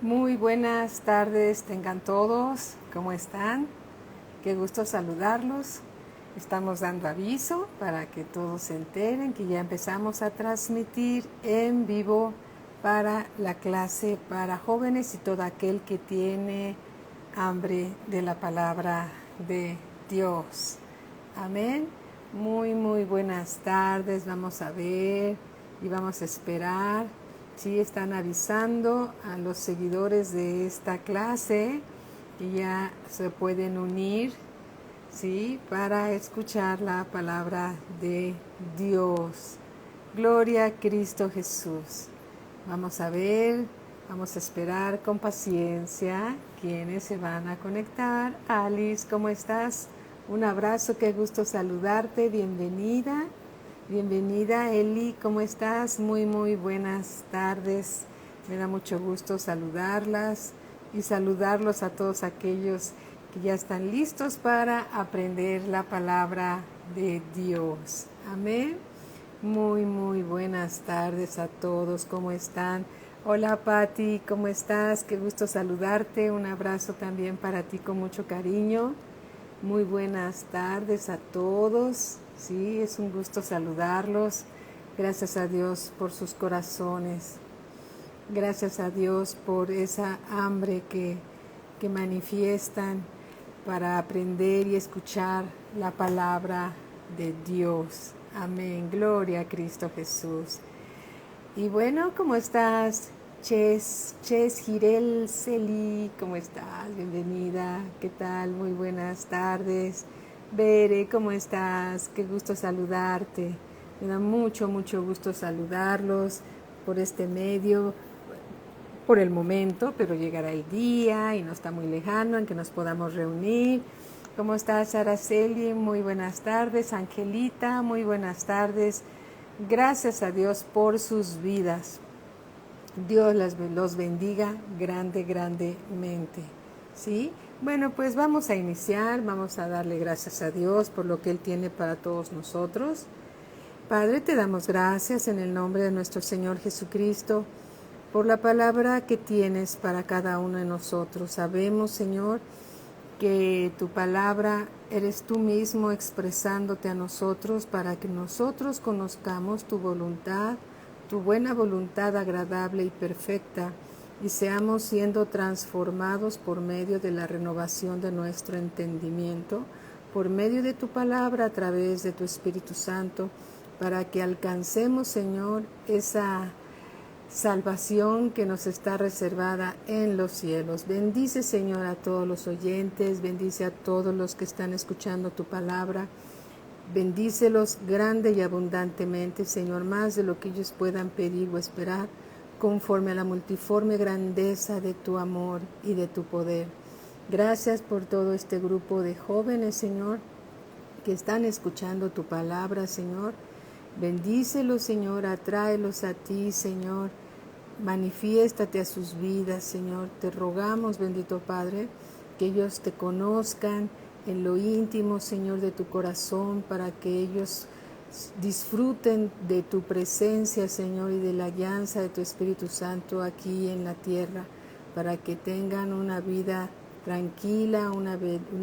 Muy buenas tardes tengan todos, ¿cómo están? Qué gusto saludarlos. Estamos dando aviso para que todos se enteren que ya empezamos a transmitir en vivo para la clase para jóvenes y todo aquel que tiene hambre de la palabra de Dios. Amén. Muy buenas tardes. Vamos a ver y vamos a esperar. Sí, están avisando a los seguidores de esta clase que ya se pueden unir, sí, para escuchar la palabra de Dios. Gloria a Cristo Jesús. Vamos a ver, vamos a esperar con paciencia quienes se van a conectar. Alice, ¿cómo estás? Un abrazo, qué gusto saludarte, bienvenida. Bienvenida Eli, ¿cómo estás? Muy buenas tardes. Me da mucho gusto saludarlas y saludarlos a todos aquellos que ya están listos para aprender la palabra de Dios. Amén. Muy buenas tardes a todos. ¿Cómo están? Hola Patti, ¿cómo estás? Qué gusto saludarte. Un abrazo también para ti con mucho cariño. Muy buenas tardes a todos. Sí, es un gusto saludarlos. Gracias a Dios por sus corazones. Gracias a Dios por esa hambre que manifiestan para aprender y escuchar la palabra de Dios. Amén. Gloria a Cristo Jesús. Y bueno, ¿cómo estás? Ches Girel Celi, ¿cómo estás? Bienvenida. ¿Qué tal? Muy buenas tardes. Bere, ¿cómo estás? Qué gusto saludarte. Me da mucho gusto saludarlos por este medio, por el momento, pero llegará el día y no está muy lejano en que nos podamos reunir. ¿Cómo estás, Araceli? Muy buenas tardes. Angelita, muy buenas tardes. Gracias a Dios por sus vidas. Dios los bendiga grandemente. ¿Sí? Bueno, pues vamos a iniciar, vamos a darle gracias a Dios por lo que Él tiene para todos nosotros. Padre, te damos gracias en el nombre de nuestro Señor Jesucristo por la palabra que tienes para cada uno de nosotros. Sabemos, Señor, que tu palabra eres tú mismo expresándote a nosotros para que nosotros conozcamos tu voluntad, tu buena voluntad agradable y perfecta, y seamos siendo transformados por medio de la renovación de nuestro entendimiento, por medio de tu palabra a través de tu Espíritu Santo, para que alcancemos, Señor, esa salvación que nos está reservada en los cielos. Bendice, Señor, a todos los oyentes, bendice a todos los que están escuchando tu palabra. Bendícelos grande y abundantemente, Señor, más de lo que ellos puedan pedir o esperar, conforme a la multiforme grandeza de tu amor y de tu poder. Gracias por todo este grupo de jóvenes, Señor, que están escuchando tu palabra, Señor. Bendícelos, Señor, atráelos a ti, Señor. Manifiéstate a sus vidas, Señor. Te rogamos, bendito Padre, que ellos te conozcan en lo íntimo, Señor, de tu corazón, para que ellos disfruten de tu presencia, Señor, y de la guianza de tu Espíritu Santo aquí en la tierra, para que tengan una vida tranquila, una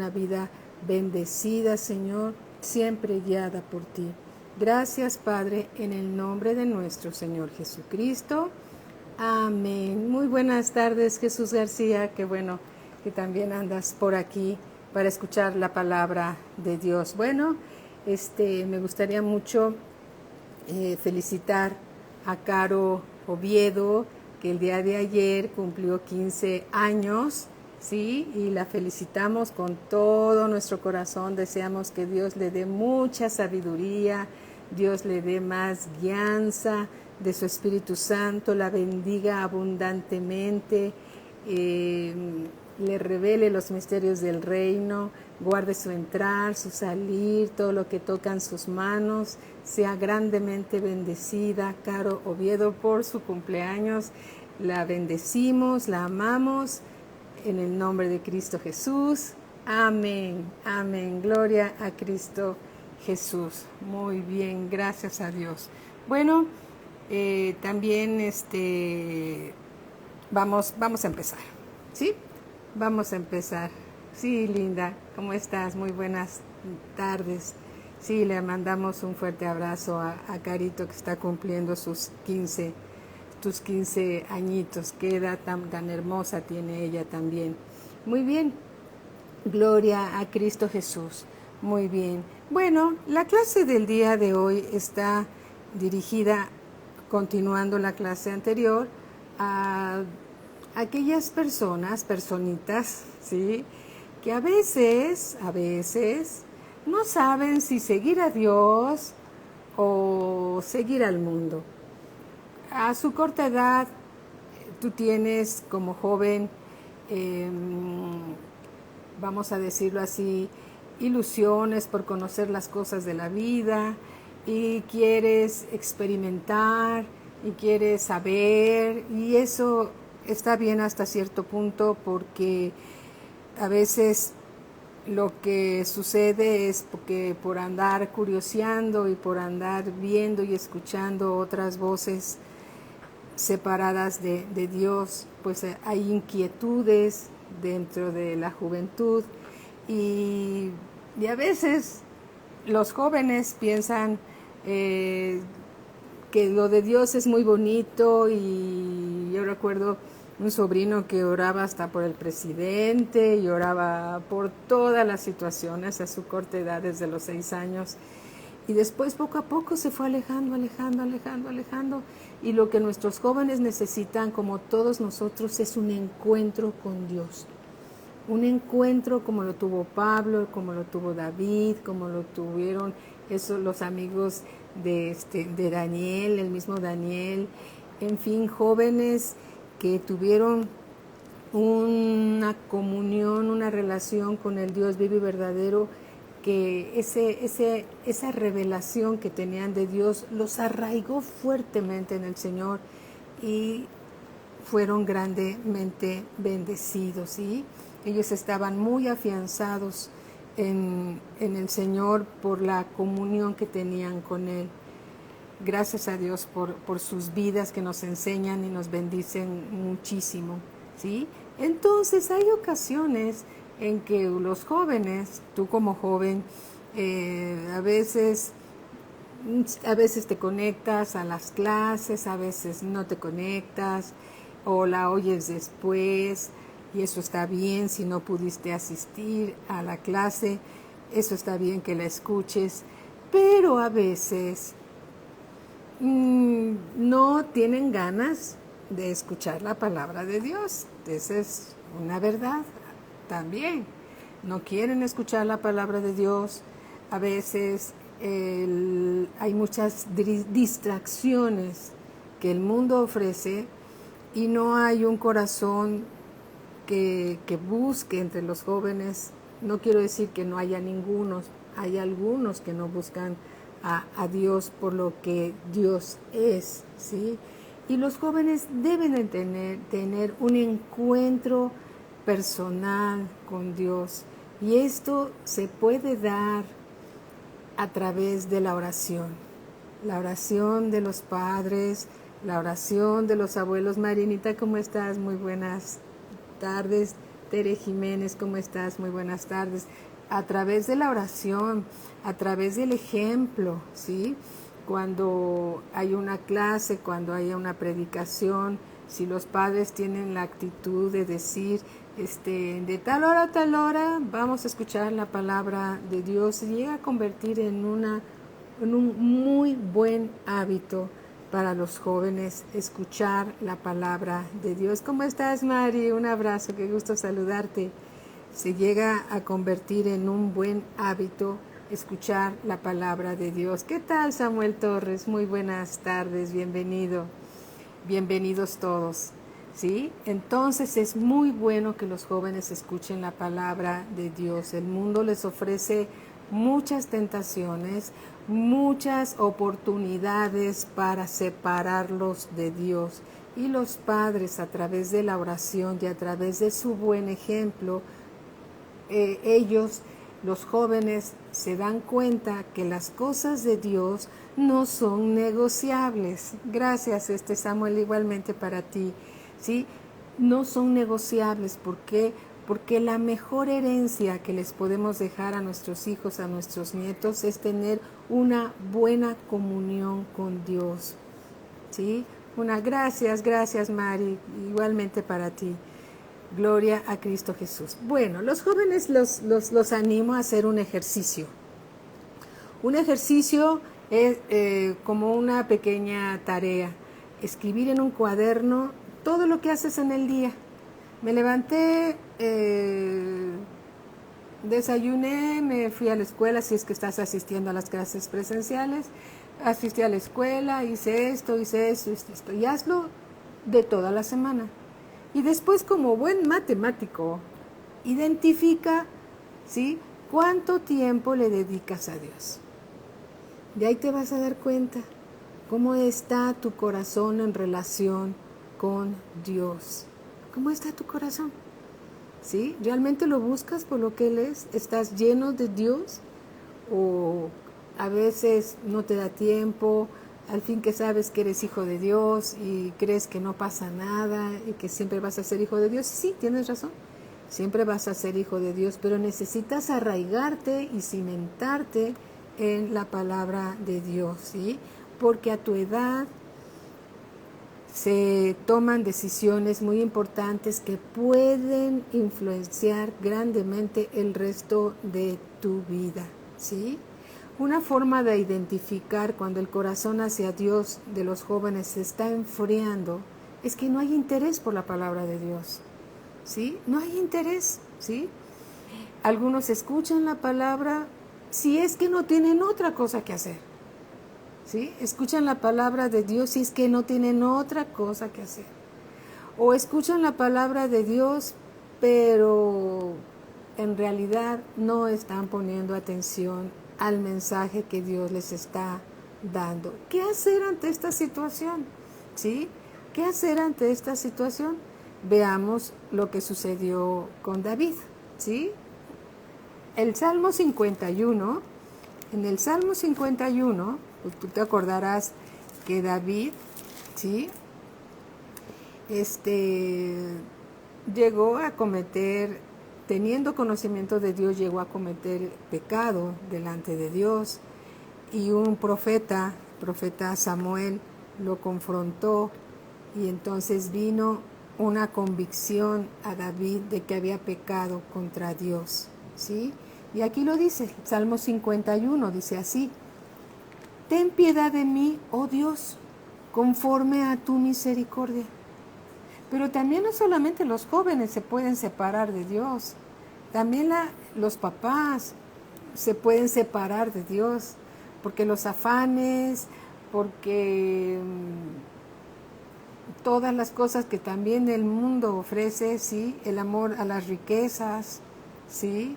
vida bendecida, Señor, siempre guiada por ti. Gracias, Padre, en el nombre de nuestro Señor Jesucristo. Amén. Muy buenas tardes, Jesús García. Qué bueno que también andas por aquí para escuchar la palabra de Dios. Bueno, me gustaría mucho felicitar a Caro Oviedo, que el día de ayer cumplió 15 años, ¿sí? Y la felicitamos con todo nuestro corazón. Deseamos que Dios le dé mucha sabiduría, Dios le dé más guianza de su Espíritu Santo, la bendiga abundantemente, le revele los misterios del reino, guarde su entrar, su salir, todo lo que tocan sus manos, sea grandemente bendecida. Caro Oviedo, por su cumpleaños, la bendecimos, la amamos, en el nombre de Cristo Jesús. Amén, amén, gloria a Cristo Jesús. Muy bien, gracias a Dios. Bueno, también vamos a empezar, ¿sí? Vamos a empezar. Sí, Linda, ¿cómo estás? Muy buenas tardes. Sí, le mandamos un fuerte abrazo a Carito, que está cumpliendo tus 15 añitos. Qué edad tan hermosa tiene ella también. Muy bien, gloria a Cristo Jesús. Muy bien. Bueno, la clase del día de hoy está dirigida, continuando la clase anterior, a aquellas personitas, ¿sí?, que a veces no saben si seguir a Dios o seguir al mundo. A su corta edad, tú tienes como joven, vamos a decirlo así, ilusiones por conocer las cosas de la vida y quieres experimentar y quieres saber, y eso está bien hasta cierto punto, porque a veces lo que sucede es porque por andar curioseando y por andar viendo y escuchando otras voces separadas de Dios, pues hay inquietudes dentro de la juventud, y a veces los jóvenes piensan que lo de Dios es muy bonito, y yo recuerdo un sobrino que oraba hasta por el presidente y oraba por todas las situaciones a su corta edad, desde los 6 años. Y después poco a poco se fue alejando, y lo que nuestros jóvenes necesitan, como todos nosotros, es un encuentro con Dios. Un encuentro como lo tuvo Pablo, como lo tuvo David, como lo tuvieron los amigos de Daniel, el mismo Daniel, en fin, jóvenes que tuvieron una comunión, una relación con el Dios vivo y verdadero, que esa revelación que tenían de Dios los arraigó fuertemente en el Señor, y fueron grandemente bendecidos, ¿sí? Ellos estaban muy afianzados en el Señor por la comunión que tenían con Él. Gracias a Dios por sus vidas, que nos enseñan y nos bendicen muchísimo, ¿sí? Entonces hay ocasiones en que los jóvenes, tú como joven, a veces te conectas a las clases, a veces no te conectas o la oyes después, y eso está bien. Si no pudiste asistir a la clase, eso está bien que la escuches, pero a veces no tienen ganas de escuchar la palabra de Dios. Esa es una verdad también. No quieren escuchar la palabra de Dios. A veces hay muchas distracciones que el mundo ofrece, y no hay un corazón que busque entre los jóvenes. No quiero decir que no haya ningunos, hay algunos que no buscan a Dios por lo que Dios es, ¿sí? Y los jóvenes deben de tener un encuentro personal con Dios, y esto se puede dar a través de la oración de los padres, la oración de los abuelos. Marinita, ¿cómo estás? Muy buenas tardes. Tere Jiménez, ¿cómo estás? Muy buenas tardes. A través de la oración, a través del ejemplo, ¿sí? Cuando hay una clase, cuando hay una predicación, si los padres tienen la actitud de decir, de tal hora a tal hora vamos a escuchar la palabra de Dios, se llega a convertir en un muy buen hábito para los jóvenes escuchar la palabra de Dios. ¿Cómo estás, Mari? Un abrazo, qué gusto saludarte. Se llega a convertir en un buen hábito escuchar la palabra de Dios. ¿Qué tal, Samuel Torres? Muy buenas tardes, bienvenido. Bienvenidos todos, ¿sí? Entonces es muy bueno que los jóvenes escuchen la palabra de Dios. El mundo les ofrece muchas tentaciones, muchas oportunidades para separarlos de Dios, y los padres, a través de la oración y a través de su buen ejemplo, ellos, los jóvenes, se dan cuenta que las cosas de Dios no son negociables. Gracias, Samuel, igualmente para ti, ¿sí? no son negociables. ¿Por qué? Porque la mejor herencia que les podemos dejar a nuestros hijos, a nuestros nietos, es tener una buena comunión con Dios. ¿Sí? Gracias Mari, igualmente para ti. Gloria a Cristo Jesús. Bueno, los jóvenes los animo a hacer un ejercicio. Un ejercicio es como una pequeña tarea. Escribir en un cuaderno todo lo que haces en el día. Me levanté, desayuné, me fui a la escuela, si es que estás asistiendo a las clases presenciales, asistí a la escuela, hice esto, y hazlo de toda la semana. Y después, como buen matemático, identifica, ¿sí?, cuánto tiempo le dedicas a Dios. De ahí te vas a dar cuenta cómo está tu corazón en relación con Dios. ¿Cómo está tu corazón? ¿Sí? ¿Realmente lo buscas por lo que Él es? ¿Estás lleno de Dios? ¿O a veces no te da tiempo? Al fin que sabes que eres hijo de Dios y crees que no pasa nada y que siempre vas a ser hijo de Dios. Sí, tienes razón. Siempre vas a ser hijo de Dios, pero necesitas arraigarte y cimentarte en la palabra de Dios, ¿sí? Porque a tu edad se toman decisiones muy importantes que pueden influenciar grandemente el resto de tu vida, ¿sí? Una forma de identificar cuando el corazón hacia Dios de los jóvenes se está enfriando es que no hay interés por la palabra de Dios, ¿sí? No hay interés, ¿sí? Algunos escuchan la palabra si es que no tienen otra cosa que hacer, ¿sí? Escuchan la palabra de Dios si es que no tienen otra cosa que hacer. O escuchan la palabra de Dios, pero en realidad no están poniendo atención al mensaje que Dios les está dando. ¿Qué hacer ante esta situación? ¿Sí? ¿Qué hacer ante esta situación? Veamos lo que sucedió con David, ¿sí? El Salmo 51, en el Salmo 51, pues tú te acordarás que David, ¿sí?, llegó a cometer, teniendo conocimiento de Dios, llegó a cometer pecado delante de Dios, y un profeta Samuel, lo confrontó, y entonces vino una convicción a David de que había pecado contra Dios, ¿sí? Y aquí lo dice, Salmo 51, dice así: ten piedad de mí, oh Dios, conforme a tu misericordia. Pero también no solamente los jóvenes se pueden separar de Dios, también los papás se pueden separar de Dios, porque los afanes, porque todas las cosas que también el mundo ofrece, ¿sí? El amor a las riquezas, ¿sí?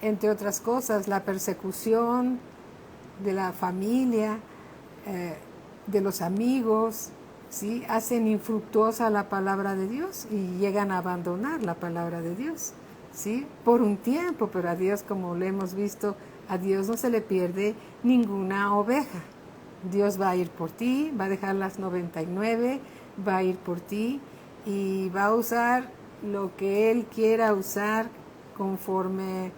Entre otras cosas, la persecución de la familia, de los amigos, ¿sí? Hacen infructuosa la palabra de Dios y llegan a abandonar la palabra de Dios, ¿sí? Por un tiempo, pero a Dios, como lo hemos visto, a Dios no se le pierde ninguna oveja. Dios va a ir por ti, va a dejar las 99, va a ir por ti y va a usar lo que Él quiera usar conforme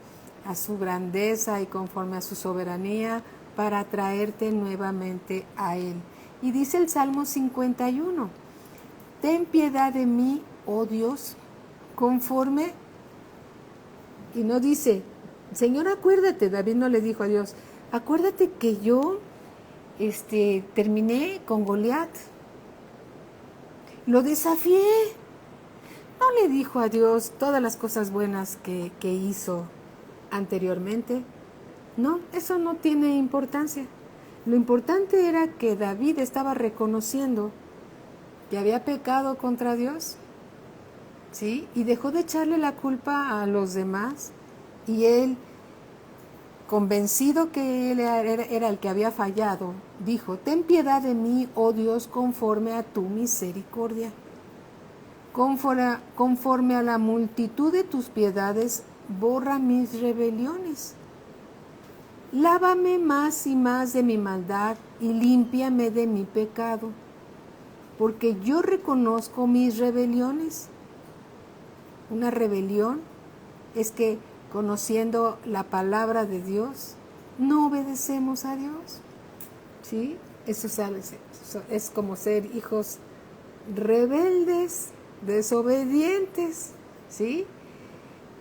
a su grandeza y conforme a su soberanía para traerte nuevamente a Él. Y dice el Salmo 51, ten piedad de mí, oh Dios, conforme, y no dice, Señor, acuérdate, David no le dijo a Dios, acuérdate que yo terminé con Goliat, lo desafié. No le dijo a Dios todas las cosas buenas que hizo anteriormente. No, eso no tiene importancia. Lo importante era que David estaba reconociendo que había pecado contra Dios, ¿sí? Y dejó de echarle la culpa a los demás, y él, convencido que él era el que había fallado, dijo, ten piedad de mí, oh Dios, conforme a tu misericordia. Conforme a la multitud de tus piedades, borra mis rebeliones. Lávame más y más de mi maldad y límpiame de mi pecado, porque yo reconozco mis rebeliones una rebelión, es que conociendo la palabra de Dios, no obedecemos a Dios. ¿Sí? Eso es como ser hijos rebeldes, desobedientes. ¿Sí?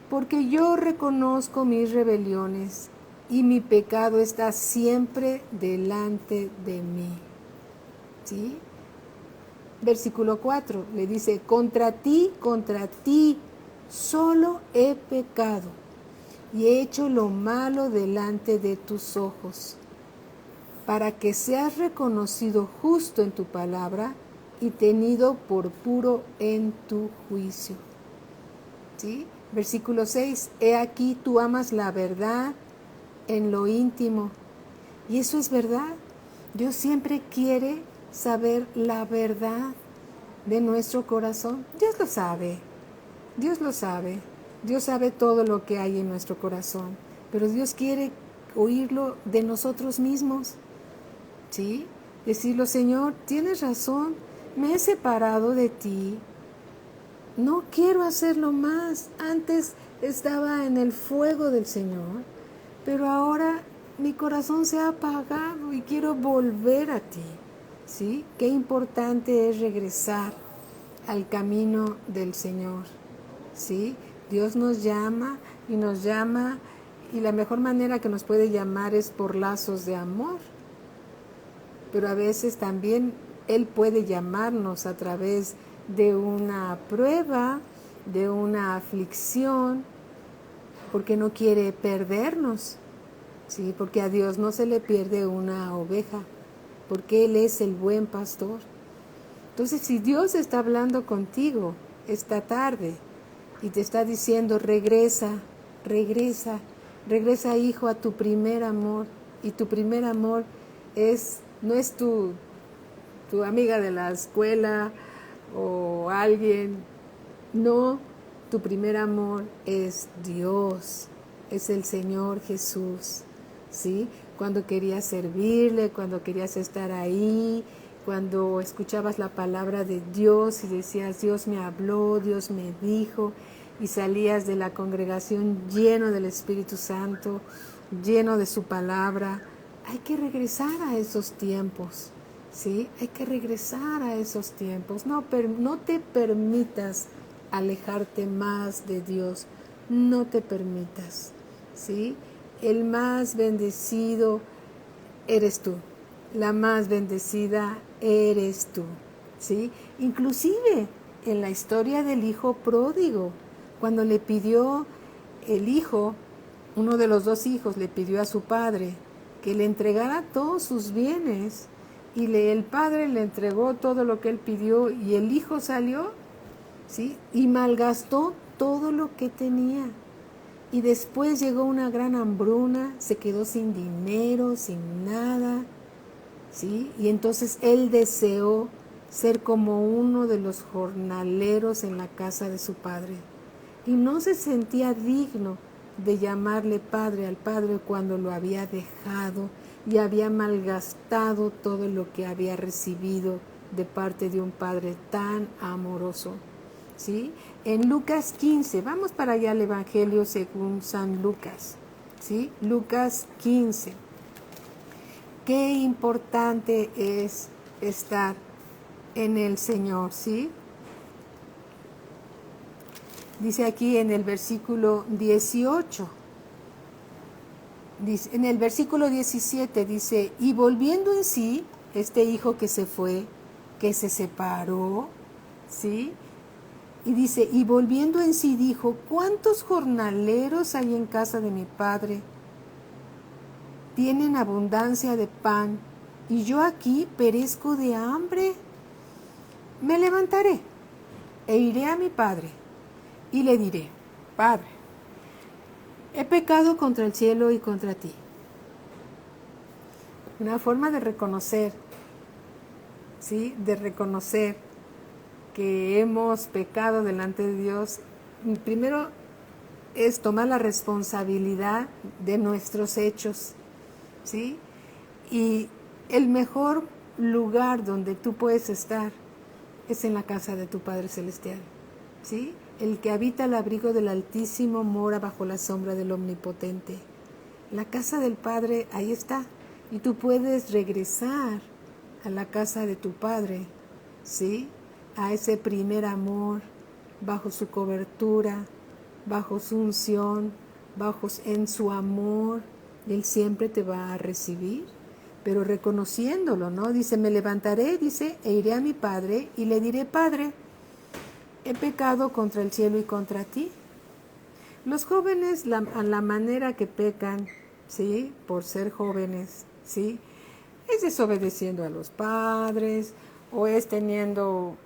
Porque yo reconozco mis rebeliones y mi pecado está siempre delante de mí. ¿Sí? Versículo 4 le dice, contra ti, solo he pecado y he hecho lo malo delante de tus ojos, para que seas reconocido justo en tu palabra y tenido por puro en tu juicio. ¿Sí? Versículo 6, he aquí tú amas la verdad en lo íntimo. Y eso es verdad. Dios siempre quiere saber la verdad de nuestro corazón. Dios lo sabe. Dios lo sabe. Dios sabe todo lo que hay en nuestro corazón. Pero Dios quiere oírlo de nosotros mismos. ¿Sí? Decirlo, Señor, tienes razón. Me he separado de ti. No quiero hacerlo más. Antes estaba en el fuego del Señor, pero ahora mi corazón se ha apagado y quiero volver a ti. ¿Sí? Qué importante es regresar al camino del Señor. ¿Sí? Dios nos llama y la mejor manera que nos puede llamar es por lazos de amor. Pero a veces también Él puede llamarnos a través de una prueba, de una aflicción, porque no quiere perdernos, ¿sí? Porque a Dios no se le pierde una oveja, porque Él es el buen pastor. Entonces, si Dios está hablando contigo esta tarde y te está diciendo, regresa, hijo, a tu primer amor, y tu primer amor no es tu amiga de la escuela o alguien. No, tu primer amor es Dios, es el Señor Jesús, ¿sí? Cuando querías servirle, cuando querías estar ahí, cuando escuchabas la palabra de Dios y decías, Dios me habló, Dios me dijo, y salías de la congregación lleno del Espíritu Santo, lleno de su palabra. Hay que regresar a esos tiempos. ¿Sí? Hay que regresar a esos tiempos. No te permitas alejarte más de Dios. No te permitas. ¿Sí? El más bendecido eres tú. La más bendecida eres tú. ¿Sí? Inclusive en la historia del hijo pródigo, cuando le pidió el hijo, uno de los dos hijos le pidió a su padre que le entregara todos sus bienes, y el padre le entregó todo lo que él pidió, y el hijo salió, ¿sí? Y malgastó todo lo que tenía. Y después llegó una gran hambruna, se quedó sin dinero, sin nada, ¿sí? Y entonces él deseó ser como uno de los jornaleros en la casa de su padre. Y no se sentía digno de llamarle padre al padre cuando lo había dejado y había malgastado todo lo que había recibido de parte de un padre tan amoroso. ¿Sí? En Lucas 15, vamos para allá al Evangelio según San Lucas. ¿Sí? Lucas 15. Qué importante es estar en el Señor, ¿sí? Dice aquí en el versículo 18, en el versículo 17 dice, y volviendo en sí, este hijo que se fue, que se separó, ¿sí? Y dice, y volviendo en sí dijo, ¿cuántos jornaleros hay en casa de mi padre? Tienen abundancia de pan, y yo aquí perezco de hambre. Me levantaré e iré a mi padre, y le diré, Padre, he pecado contra el cielo y contra ti. Una forma de reconocer, ¿sí? De reconocer que hemos pecado delante de Dios, primero es tomar la responsabilidad de nuestros hechos, ¿sí? Y el mejor lugar donde tú puedes estar es en la casa de tu Padre Celestial, ¿sí? El que habita al abrigo del Altísimo mora bajo la sombra del Omnipotente. La casa del Padre, ahí está. Y tú puedes regresar a la casa de tu Padre, ¿sí? A ese primer amor, bajo su cobertura, bajo su unción, en su amor. Él siempre te va a recibir, pero reconociéndolo, ¿no? Dice, me levantaré, dice, e iré a mi Padre y le diré, Padre, he pecado contra el cielo y contra ti. Los jóvenes, a la manera que pecan, ¿sí? Por ser jóvenes, ¿sí? Es desobedeciendo a los padres o es teniendo,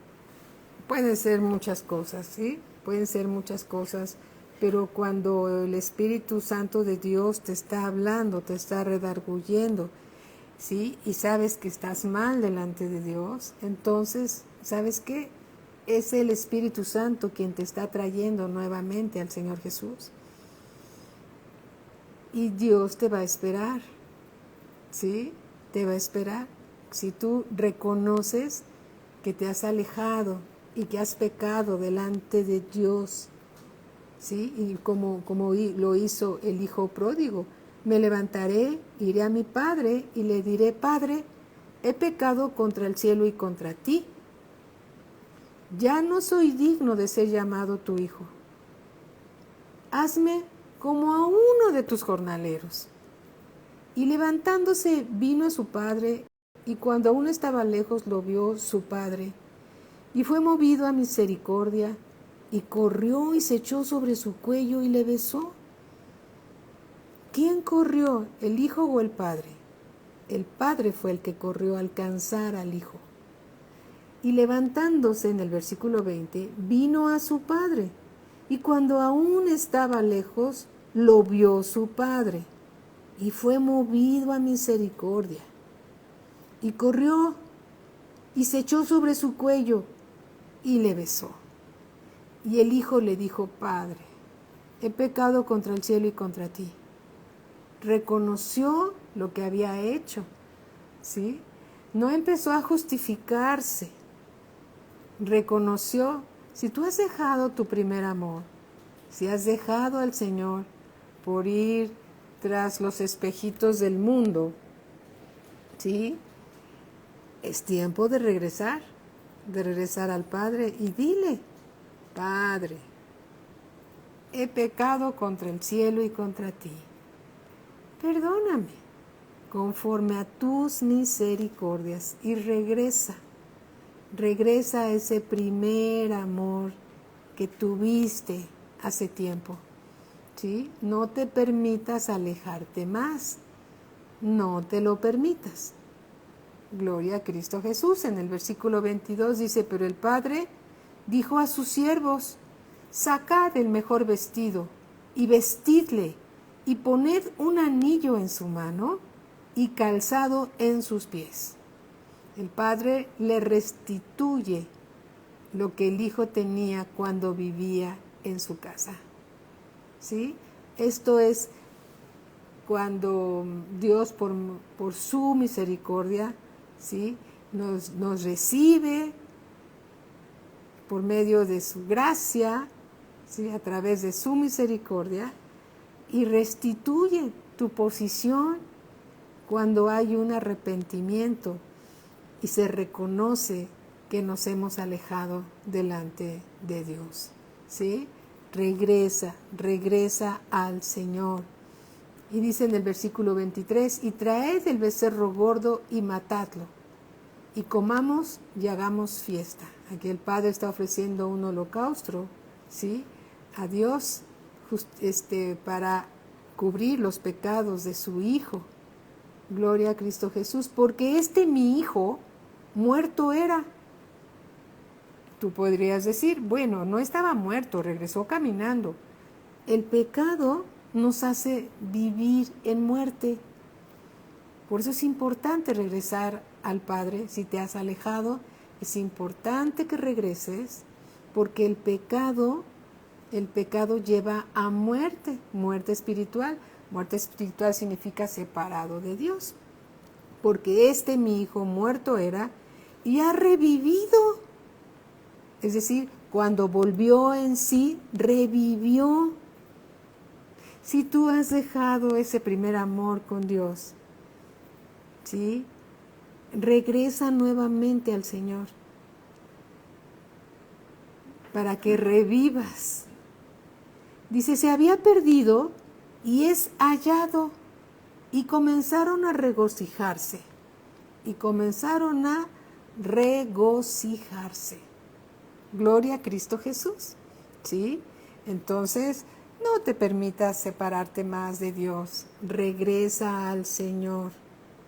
pueden ser muchas cosas, ¿sí? Pueden ser muchas cosas, pero cuando el Espíritu Santo de Dios te está hablando, te está redarguyendo, ¿sí? Y sabes que estás mal delante de Dios, entonces, ¿sabes qué? Es el Espíritu Santo quien te está trayendo nuevamente al Señor Jesús. Y Dios te va a esperar, ¿sí? Te va a esperar. Si tú reconoces que te has alejado y que has pecado delante de Dios, ¿sí? Y como lo hizo el hijo pródigo, me levantaré, iré a mi padre y le diré, Padre, he pecado contra el cielo y contra ti. Ya no soy digno de ser llamado tu hijo. Hazme como a uno de tus jornaleros. Y levantándose vino a su padre, y cuando aún estaba lejos lo vio su padre, y fue movido a misericordia, y corrió y se echó sobre su cuello y le besó. ¿Quién corrió, el hijo o el padre? El padre fue el que corrió a alcanzar al hijo. Y levantándose, en el versículo 20, vino a su padre, y cuando aún estaba lejos, lo vio su padre, y fue movido a misericordia. Y corrió, y se echó sobre su cuello, y le besó. Y el hijo le dijo, Padre, he pecado contra el cielo y contra ti. Reconoció lo que había hecho, ¿sí? No empezó a justificarse. Reconoció, si tú has dejado tu primer amor, si has dejado al Señor por ir tras los espejitos del mundo, ¿sí? Es tiempo de regresar al Padre y dile, Padre, he pecado contra el cielo y contra ti. Perdóname conforme a tus misericordias y regresa a ese primer amor que tuviste hace tiempo, ¿sí? No te permitas alejarte más, no te lo permitas. Gloria a Cristo Jesús. En el versículo 22 dice, pero el Padre dijo a sus siervos, sacad el mejor vestido y vestidle y poned un anillo en su mano y calzado en sus pies. El Padre le restituye lo que el Hijo tenía cuando vivía en su casa, ¿sí? Esto es cuando Dios por su misericordia, ¿sí? nos recibe por medio de su gracia, ¿sí? A través de su misericordia, y restituye tu posición cuando hay un arrepentimiento y se reconoce que nos hemos alejado delante de Dios, ¿sí? Regresa al Señor. Y dice en el versículo 23, y traed el becerro gordo y matadlo, y comamos y hagamos fiesta. Aquí el Padre está ofreciendo un holocausto, ¿sí? A Dios, para cubrir los pecados de su Hijo. Gloria a Cristo Jesús, porque mi Hijo muerto era. Tú podrías decir, bueno, no estaba muerto, regresó caminando. El pecado nos hace vivir en muerte. Por eso es importante regresar al Padre. Si te has alejado, es importante que regreses, porque el pecado lleva a muerte, muerte espiritual. Muerte espiritual significa separado de Dios. Porque mi Hijo muerto era y ha revivido. Es decir, cuando volvió en sí, revivió. Si tú has dejado ese primer amor con Dios, ¿sí? Regresa nuevamente al Señor para que revivas. Dice, se había perdido y es hallado. Y comenzaron a regocijarse. Y comenzaron a regocijarse. Gloria a Cristo Jesús. ¿Sí? Entonces, no te permitas separarte más de Dios. Regresa al Señor.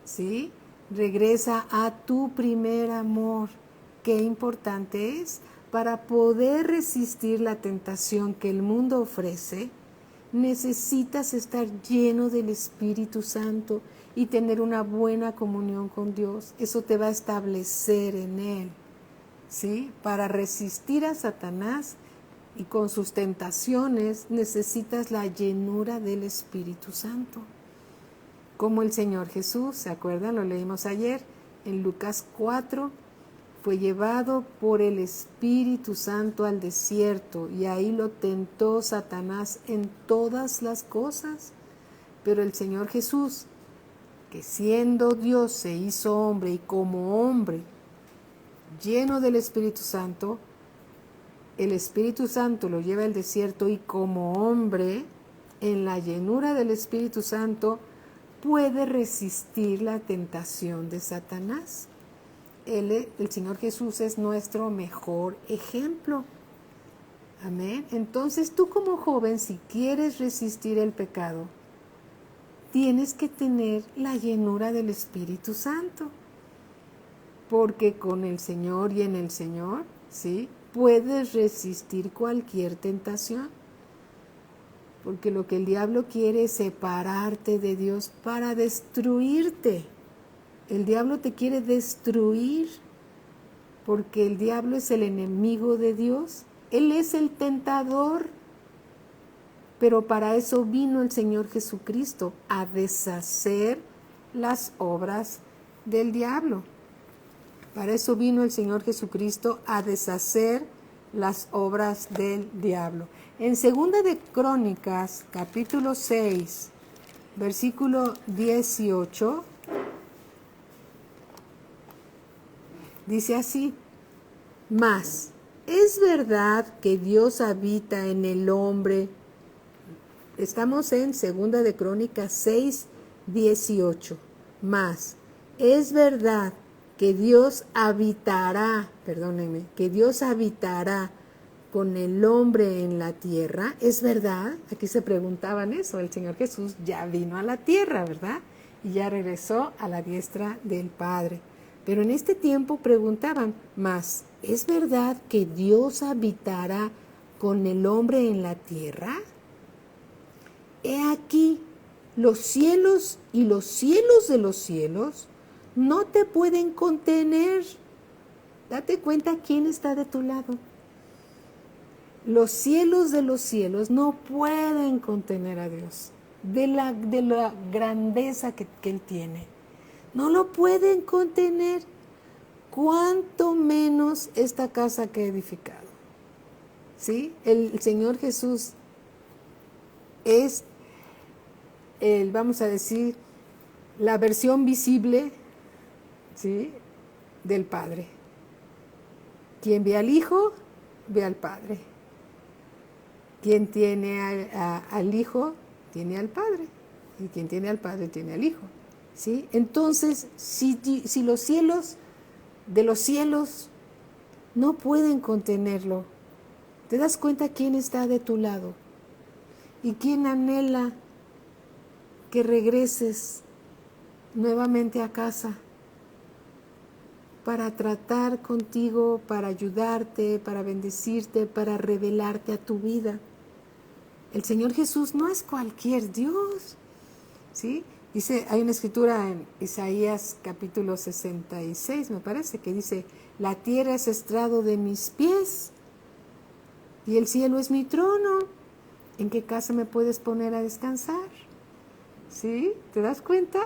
¿Sí? Regresa a tu primer amor. Qué importante es para poder resistir la tentación que el mundo ofrece. Necesitas estar lleno del Espíritu Santo y tener una buena comunión con Dios. Eso te va a establecer en Él, ¿sí? Para resistir a Satanás y con sus tentaciones necesitas la llenura del Espíritu Santo. Como el Señor Jesús, ¿se acuerdan? Lo leímos ayer en Lucas 4. Fue llevado por el Espíritu Santo al desierto y ahí lo tentó Satanás en todas las cosas. Pero el Señor Jesús, que siendo Dios se hizo hombre y como hombre, lleno del Espíritu Santo, el Espíritu Santo lo lleva al desierto y como hombre, en la llenura del Espíritu Santo, puede resistir la tentación de Satanás. El Señor Jesús es nuestro mejor ejemplo. Amén. Entonces tú como joven, si quieres resistir el pecado, tienes que tener la llenura del Espíritu Santo. Porque con el Señor y en el Señor, ¿sí? Puedes resistir cualquier tentación. Porque lo que el diablo quiere es separarte de Dios para destruirte. El diablo te quiere destruir porque el diablo es el enemigo de Dios. Él es el tentador. Pero para eso vino el Señor Jesucristo, a deshacer las obras del diablo. Para eso vino el Señor Jesucristo, a deshacer las obras del diablo. En 2 de Crónicas, capítulo 6, versículo 18, dice así: mas es verdad que Dios habita en el hombre. Estamos en 2 de Crónicas 6, 18. Mas es verdad que Dios habitará, que Dios habitará con el hombre en la tierra. ¿Es verdad? Aquí se preguntaban eso. El Señor Jesús ya vino a la tierra, ¿verdad? Y ya regresó a la diestra del Padre. Pero en este tiempo preguntaban, ¿mas es verdad que Dios habitará con el hombre en la tierra? He aquí, los cielos y los cielos de los cielos no te pueden contener. Date cuenta quién está de tu lado. Los cielos de los cielos no pueden contener a Dios, de la grandeza que Él tiene. No lo pueden contener, cuanto menos esta casa que he edificado. ¿Sí? El Señor Jesús es, vamos a decir, la versión visible, ¿sí?, del Padre. Quien ve al Hijo, ve al Padre. Quien tiene al Hijo, tiene al Padre. Y quien tiene al Padre, tiene al Hijo. ¿Sí? Entonces, si los cielos de los cielos no pueden contenerlo, ¿te das cuenta quién está de tu lado? ¿Y quién anhela que regreses nuevamente a casa para tratar contigo, para ayudarte, para bendecirte, para revelarte a tu vida? El Señor Jesús no es cualquier Dios, ¿sí? Dice, hay una escritura en Isaías capítulo 66, me parece, que dice: la tierra es estrado de mis pies y el cielo es mi trono. ¿En qué casa me puedes poner a descansar? ¿Sí? ¿Te das cuenta?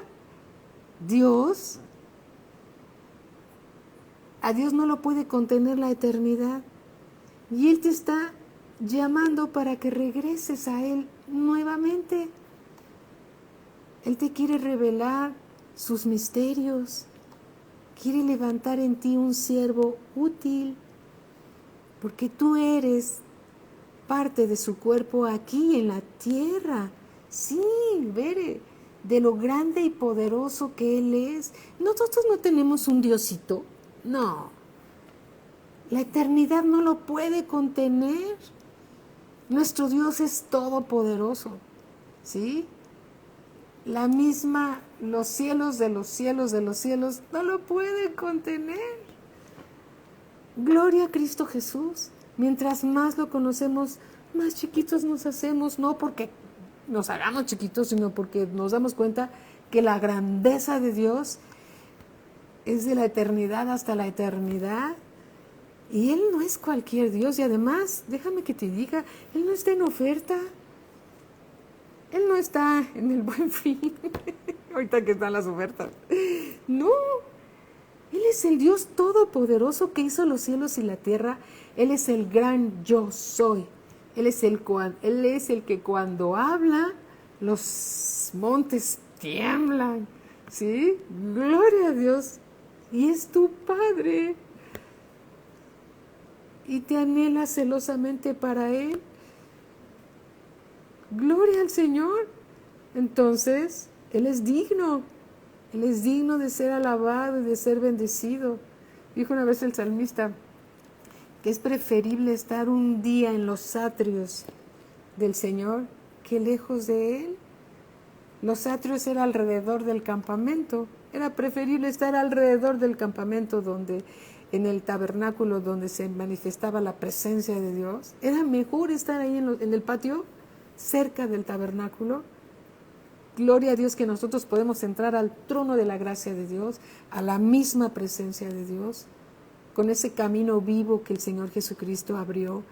A Dios no lo puede contener la eternidad. Y Él te está llamando para que regreses a Él nuevamente. Él te quiere revelar sus misterios. Quiere levantar en ti un siervo útil, porque tú eres parte de su cuerpo aquí en la tierra. Sí, veré de lo grande y poderoso que Él es. Nosotros no tenemos un Diosito, no. La eternidad no lo puede contener. Nuestro Dios es todopoderoso, ¿sí? La misma, los cielos de los cielos de los cielos no lo pueden contener. Gloria a Cristo Jesús. Mientras más lo conocemos, más chiquitos nos hacemos, no porque nos hagamos chiquitos, sino porque nos damos cuenta que la grandeza de Dios es de la eternidad hasta la eternidad. Y Él no es cualquier Dios. Y además, déjame que te diga, Él no está en oferta. Él no está en el Buen Fin. Ahorita que están las ofertas. No. Él es el Dios todopoderoso que hizo los cielos y la tierra. Él es el gran yo soy. Él es el que cuando habla, los montes tiemblan. ¿Sí? Gloria a Dios. Y es tu Padre. Y te anhela celosamente para Él. Gloria al Señor. Entonces, Él es digno. Él es digno de ser alabado y de ser bendecido. Dijo una vez el salmista que es preferible estar un día en los atrios del Señor que lejos de Él. Los atrios eran alrededor del campamento. Era preferible estar alrededor del campamento donde, en el tabernáculo donde se manifestaba la presencia de Dios. Era mejor estar ahí en el patio, cerca del tabernáculo. Gloria a Dios que nosotros podemos entrar al trono de la gracia de Dios, a la misma presencia de Dios, con ese camino vivo que el Señor Jesucristo abrió.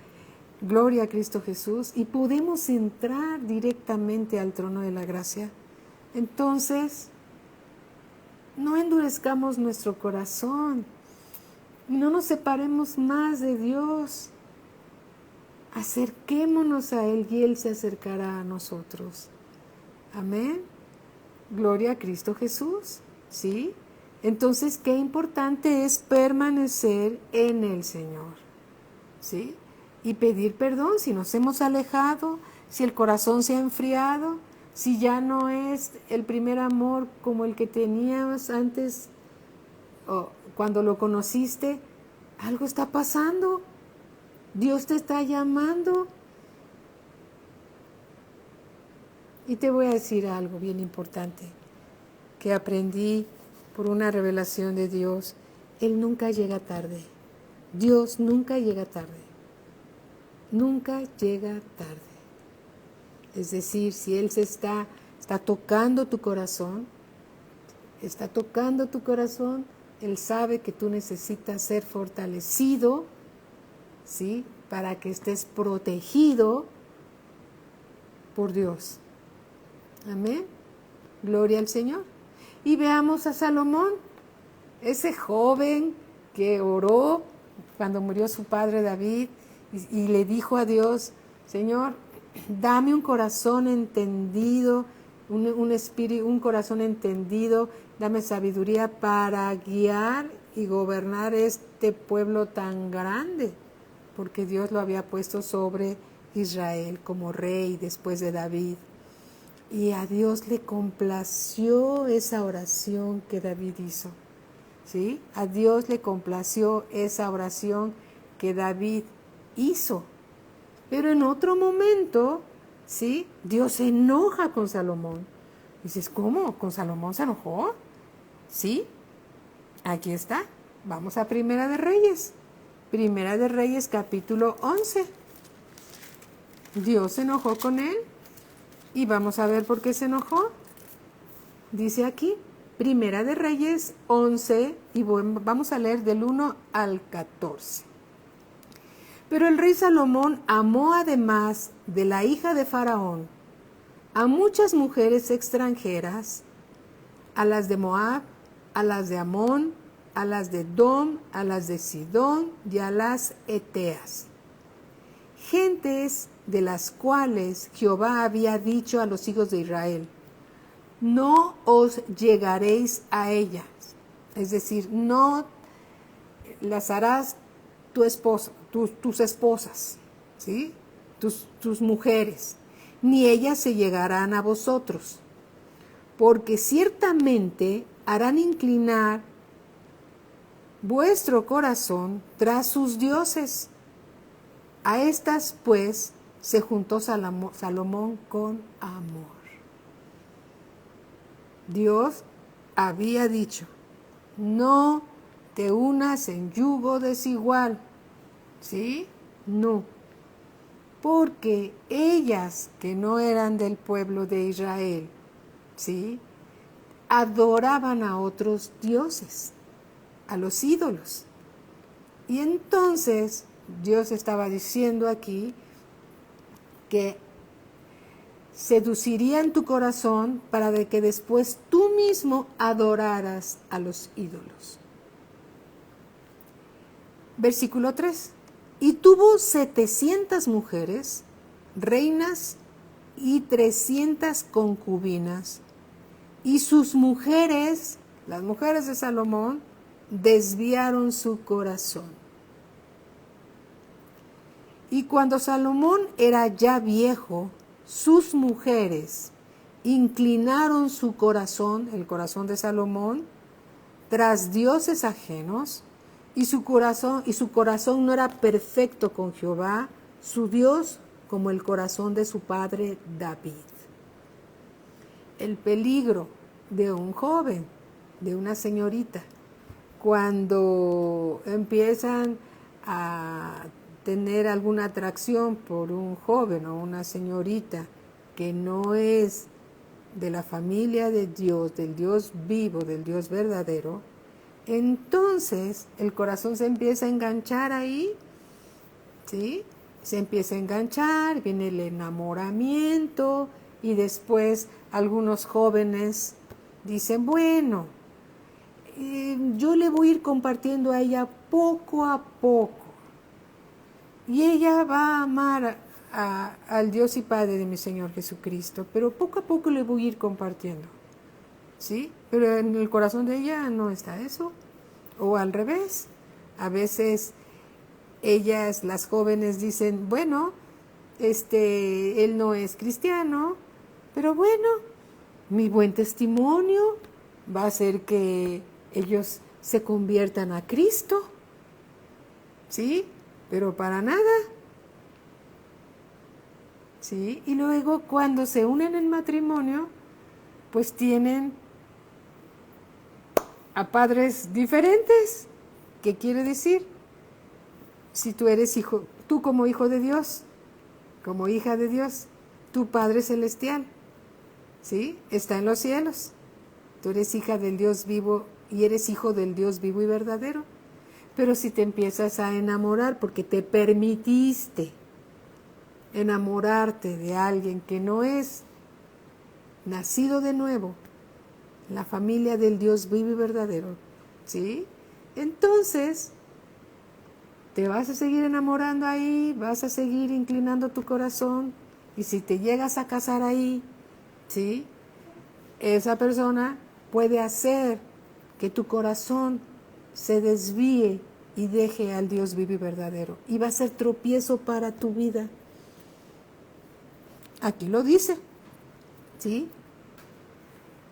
Gloria a Cristo Jesús. Y podemos entrar directamente al trono de la gracia. Entonces, no endurezcamos nuestro corazón. No nos separemos más de Dios. Acerquémonos a Él y Él se acercará a nosotros. Amén. Gloria a Cristo Jesús. ¿Sí? Entonces, qué importante es permanecer en el Señor. ¿Sí? Y pedir perdón si nos hemos alejado, si el corazón se ha enfriado, si ya no es el primer amor como el que tenías antes o cuando lo conociste. Algo está pasando. Dios te está llamando. Y te voy a decir algo bien importante que aprendí por una revelación de Dios. Él nunca llega tarde. Dios nunca llega tarde. Nunca llega tarde. Es decir, si Él está tocando tu corazón, Él sabe que tú necesitas ser fortalecido, ¿sí? Para que estés protegido por Dios. Amén. Gloria al Señor. Y veamos a Salomón, ese joven que oró cuando murió su padre David y le dijo a Dios: Señor, dame un corazón entendido, un corazón entendido, dame sabiduría para guiar y gobernar este pueblo tan grande, porque Dios lo había puesto sobre Israel como rey después de David. Y a Dios le complació esa oración que David hizo. ¿Sí? A Dios le complació esa oración que David hizo. Pero en otro momento, ¿sí? Dios se enoja con Salomón. Dices, ¿cómo? ¿Con Salomón se enojó? ¿Sí? Aquí está. Vamos a Primera de Reyes. Primera de Reyes, capítulo 11. Dios se enojó con él. Y vamos a ver por qué se enojó. Dice aquí, Primera de Reyes 11, y vamos a leer del 1 al 14. Pero el rey Salomón amó, además de la hija de Faraón, a muchas mujeres extranjeras, a las de Moab, a las de Amón, a las de Edom, a las de Sidón y a las Eteas. gentes de las cuales Jehová había dicho a los hijos de Israel, no os llegaréis a ellas. Es decir, no las harás tu esposa, tus esposas, ¿sí? Tus mujeres, ni ellas se llegarán a vosotros, porque ciertamente harán inclinar vuestro corazón tras sus dioses. A estas, pues, se juntó Salomón con amor. Dios había dicho, no te unas en yugo desigual, ¿sí? No, porque ellas que no eran del pueblo de Israel, ¿sí? Adoraban a otros dioses, a los ídolos. Y entonces Dios estaba diciendo aquí que seducirían tu corazón para de que después tú mismo adoraras a los ídolos. Versículo 3. Y tuvo 700 mujeres, reinas y 300 concubinas, y sus mujeres, las mujeres de Salomón, desviaron su corazón. Y cuando Salomón era ya viejo, sus mujeres inclinaron su corazón, el corazón de Salomón, tras dioses ajenos, y su corazón no era perfecto con Jehová, su Dios, como el corazón de su padre David. El peligro de un joven, de una señorita, cuando empiezan a tener alguna atracción por un joven o una señorita que no es de la familia de Dios, del Dios vivo, del Dios verdadero, entonces el corazón se empieza a enganchar ahí, ¿sí? Se empieza a enganchar, viene el enamoramiento y después algunos jóvenes dicen, bueno, yo le voy a ir compartiendo a ella poco a poco y ella va a amar al Dios y Padre de mi Señor Jesucristo, pero poco a poco le voy a ir compartiendo, ¿sí? Pero en el corazón de ella no está eso, o al revés. A veces ellas, las jóvenes, dicen, bueno, él no es cristiano, pero bueno, mi buen testimonio va a hacer que ellos se conviertan a Cristo, ¿sí? Pero para nada, ¿sí? Y luego cuando se unen en matrimonio, pues tienen a padres diferentes. ¿Qué quiere decir? Si tú eres hijo, tú como hijo de Dios, como hija de Dios, tu Padre Celestial, ¿sí? Está en los cielos. Tú eres hija del Dios vivo y eres hijo del Dios vivo y verdadero. Pero si te empiezas a enamorar porque te permitiste enamorarte de alguien que no es nacido de nuevo, la familia del Dios vivo y verdadero, ¿sí? Entonces, te vas a seguir enamorando ahí, vas a seguir inclinando tu corazón, y si te llegas a casar ahí, ¿sí? Esa persona puede hacer que tu corazón se desvíe y deje al Dios vivo y verdadero, y va a ser tropiezo para tu vida. Aquí lo dice, ¿sí?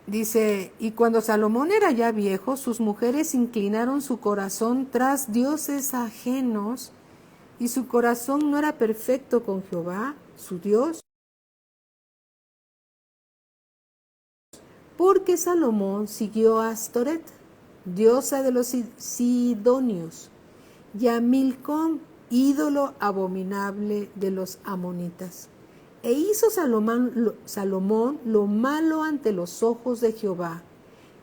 Dice, y cuando Salomón era ya viejo, sus mujeres inclinaron su corazón tras dioses ajenos, y su corazón no era perfecto con Jehová, su Dios, porque Salomón siguió a Astoret, diosa de los sidonios, y a Milcom, ídolo abominable de los amonitas. E hizo Salomón lo malo ante los ojos de Jehová,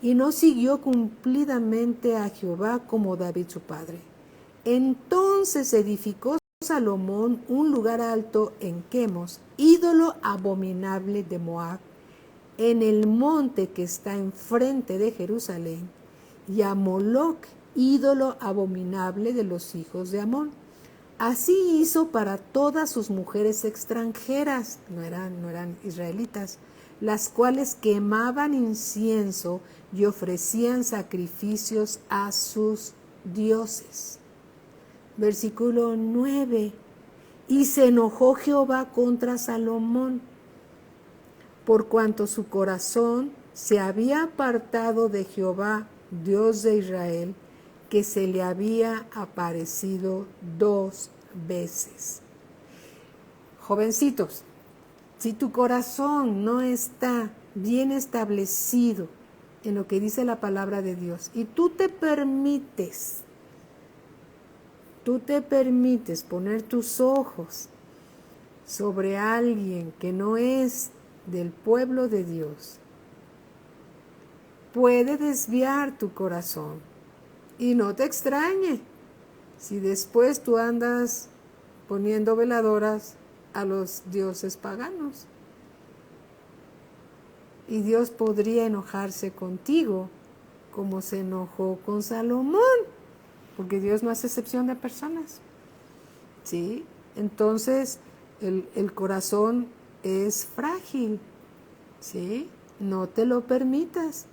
y no siguió cumplidamente a Jehová como David su padre. Entonces edificó Salomón un lugar alto en Quemos, ídolo abominable de Moab, en el monte que está enfrente de Jerusalén, y a Moloc, ídolo abominable de los hijos de Amón. Así hizo para todas sus mujeres extranjeras, no eran israelitas, las cuales quemaban incienso y ofrecían sacrificios a sus dioses. Versículo 9. Y se enojó Jehová contra Salomón, por cuanto su corazón se había apartado de Jehová, Dios de Israel, que se le había aparecido 2 veces. Jovencitos, si tu corazón no está bien establecido en lo que dice la palabra de Dios y tú te permites poner tus ojos sobre alguien que no es del pueblo de Dios, puede desviar tu corazón. Y no te extrañe si después tú andas poniendo veladoras a los dioses paganos. Y Dios podría enojarse contigo como se enojó con Salomón, porque Dios no hace excepción de personas. ¿Sí? Entonces, el corazón es frágil. ¿Sí? No te lo permitas.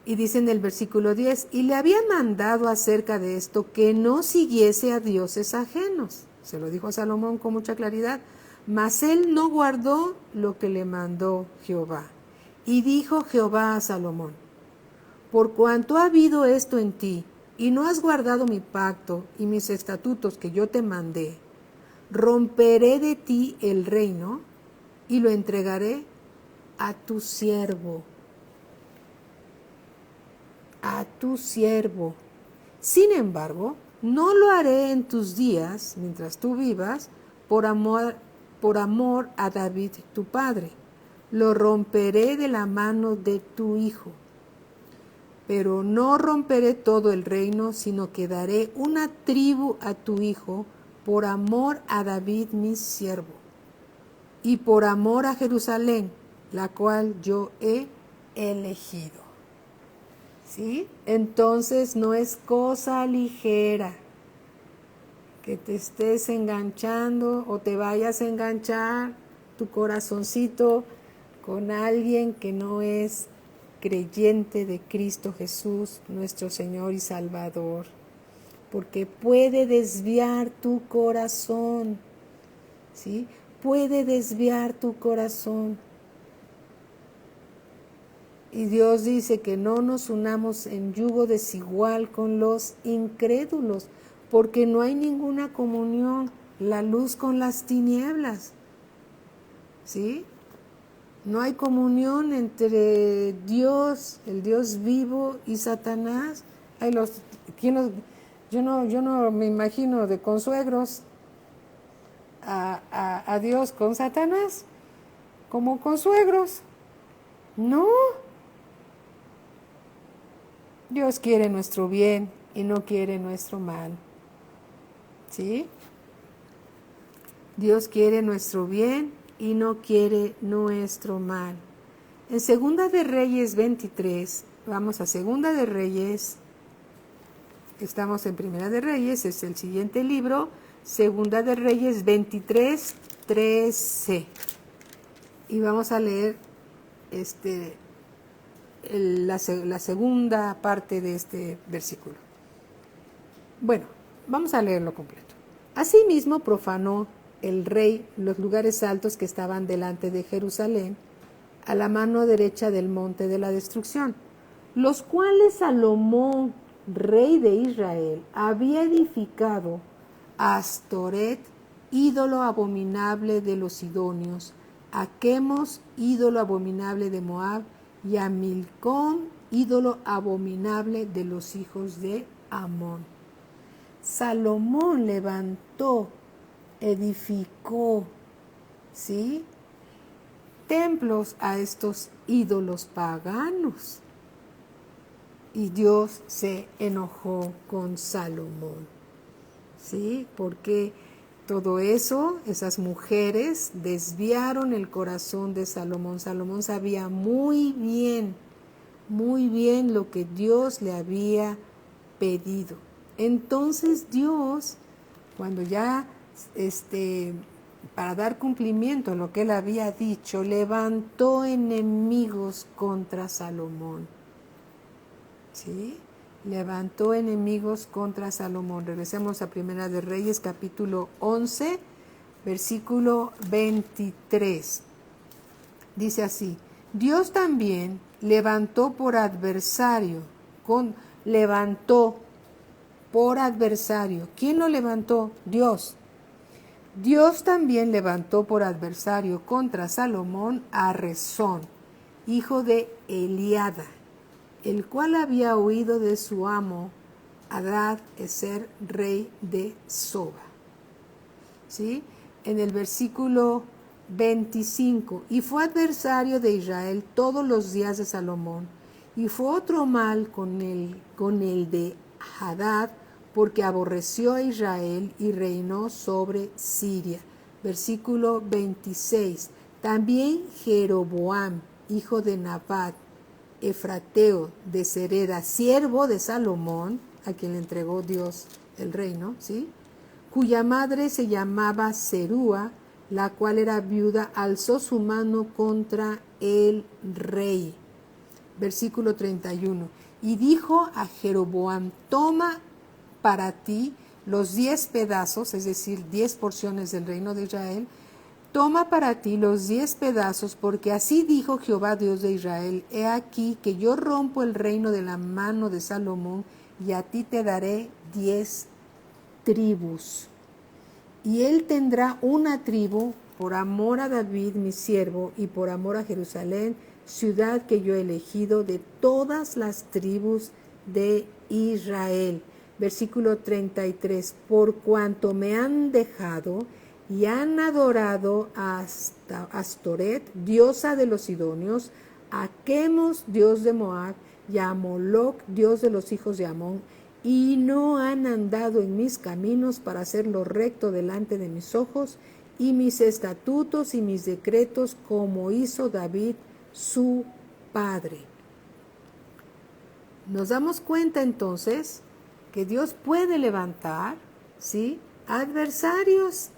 Y dice en el versículo 10, y le había mandado acerca de esto que no siguiese a dioses ajenos. Se lo dijo a Salomón con mucha claridad, mas él no guardó lo que le mandó Jehová. Y dijo Jehová a Salomón, por cuanto ha habido esto en ti, y no has guardado mi pacto y mis estatutos que yo te mandé, romperé de ti el reino y lo entregaré a tu siervo. A tu siervo. Sin embargo, no lo haré en tus días, mientras tú vivas, por amor a David tu padre. Lo romperé de la mano de tu hijo. Pero no romperé todo el reino, sino que daré una tribu a tu hijo por amor a David mi siervo, y por amor a Jerusalén, la cual yo he elegido. ¿Sí? Entonces no es cosa ligera que te estés enganchando o te vayas a enganchar tu corazoncito con alguien que no es creyente de Cristo Jesús, nuestro Señor y Salvador, porque puede desviar tu corazón, ¿sí? Puede desviar tu corazón. Y Dios dice que no nos unamos en yugo desigual con los incrédulos, porque no hay ninguna comunión, la luz con las tinieblas, ¿sí? No hay comunión entre Dios, el Dios vivo, y Satanás. Yo no me imagino de consuegros a Dios con Satanás, como consuegros. No. Dios quiere nuestro bien y no quiere nuestro mal. ¿Sí? Dios quiere nuestro bien y no quiere nuestro mal. En Segunda de Reyes 23, vamos a Segunda de Reyes, estamos en Primera de Reyes, es el siguiente libro, Segunda de Reyes 23, 13. Y vamos a leer la segunda parte de este versículo. Bueno, vamos a leerlo completo. Asimismo profanó el rey los lugares altos que estaban delante de Jerusalén, a la mano derecha del monte de la destrucción, los cuales Salomón, rey de Israel, había edificado a Astoret, ídolo abominable de los sidonios, a Quemos, ídolo abominable de Moab, y a Milcom, ídolo abominable de los hijos de Amón. Salomón levantó, edificó, ¿sí?, templos a estos ídolos paganos. Y Dios se enojó con Salomón, ¿sí? Porque todo eso, esas mujeres desviaron el corazón de Salomón. Salomón sabía muy bien lo que Dios le había pedido. Entonces Dios, cuando ya, para dar cumplimiento a lo que él había dicho, levantó enemigos contra Salomón. ¿Sí? Levantó enemigos contra Salomón. Regresemos a Primera de Reyes, capítulo 11, versículo 23. Dice así: Dios también levantó por adversario, levantó por adversario. ¿Quién lo levantó? Dios. Dios también levantó por adversario contra Salomón a Rezón, hijo de Eliada, el cual había huido de su amo Hadad-Ezer, rey de Soba. ¿Sí? En el versículo 25, y fue adversario de Israel todos los días de Salomón, y fue otro mal con el de Hadad, porque aborreció a Israel y reinó sobre Siria. Versículo 26, también Jeroboam, hijo de Nabat, efrateo de Sereda, siervo de Salomón, a quien le entregó Dios el reino, ¿sí?, cuya madre se llamaba Serúa, la cual era viuda, alzó su mano contra el rey. Versículo 31. Y dijo a Jeroboam: toma para ti los 10 pedazos, es decir, 10 porciones del reino de Israel. Toma para ti los 10 pedazos, porque así dijo Jehová Dios de Israel: he aquí que yo rompo el reino de la mano de Salomón, y a ti te daré 10 tribus. Y él tendrá una tribu por amor a David mi siervo, y por amor a Jerusalén, ciudad que yo he elegido de todas las tribus de Israel. Versículo 33, por cuanto me han dejado y han adorado a Astoret, diosa de los sidonios, a Quemos, dios de Moab, y a Moloc, dios de los hijos de Amón, y no han andado en mis caminos para hacer lo recto delante de mis ojos, y mis estatutos y mis decretos, como hizo David su padre. Nos damos cuenta entonces que Dios puede levantar, ¿sí?, adversarios,